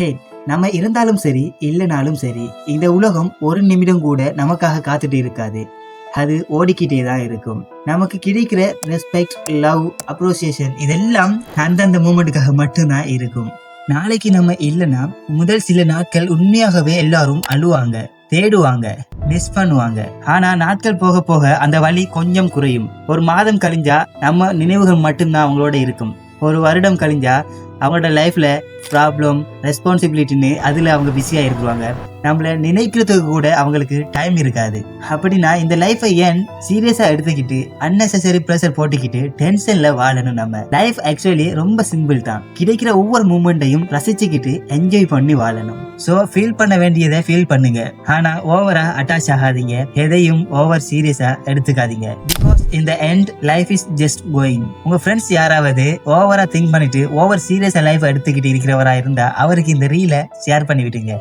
ஹே, நம்ம இருந்தாலும் சரி இல்லைனாலும் சரி இந்த உலகம் ஒரு நிமிடம் கூட நமக்காக காத்துட்டு இருக்காது. அது ஓடிக்கிட்டே தான் இருக்கும். நமக்கு கிடைக்கிற ரெஸ்பெக்ட், லவ், அப்ரோசியேஷன் இதெல்லாம் அந்தந்த மூமெண்ட்டுக்காக மட்டும்தான் இருக்கும். நாளைக்கு நம்ம இல்லைன்னா முதல் சில நாட்கள் உண்மையாகவே எல்லாரும் அழுவாங்க, தேடுவாங்க, மிஸ் பண்ணுவாங்க. ஆனா நாட்கள் போக போக அந்த வலி கொஞ்சம் குறையும். ஒரு மாதம் கழிஞ்சா நம்ம நினைவுகள் மட்டும்தான் அவங்களோட இருக்கும். ஒரு வருடம் கழிஞ்சா அவங்களோட லைஃப்ல ப்ராப்ளம், ரெஸ்பான்சிபிலிட்டின்னு அதுல அவங்க பிஸியா இருப்பாங்க. நம்மள நினைக்கிறதுக்கு கூட அவங்களுக்கு டைம் இருக்காது. அப்படின்னா இந்த லைஃபை ஏன் சீரியஸா எடுத்துக்கிட்டு அன்னெசரி ப்ரெஷர் போட்டுக்கிட்டு டென்ஷன்ல வாழணும்? நம்ம லைஃப் ஆக்சுவலி ரொம்ப சிம்பிள் தான். கிடைக்கிற ஒவ்வொரு மூமெண்ட்டையும் ரசிச்சுக்கிட்டு என்ஜாய் பண்ணி வாழணும். சோ ஃபீல் பண்ண வேண்டியதை ஃபீல் பண்ணுங்க. ஆனா ஓவரா அட்டாச் ஆகாதீங்க. எதையும் ஓவர் சீரியஸா எடுத்துக்காதீங்க. Because in the end life is just going. உங்க ஃப்ரெண்ட்ஸ் யாராவது ஓவரா திங்க் பண்ணிட்டு ஓவர் சீரியஸா லைஃப் எடுத்துக்கிட்டு இருக்கிறவரா இருந்தா அவருக்கு இந்த ரீலை ஷேர் பண்ணி விட்டுங்க.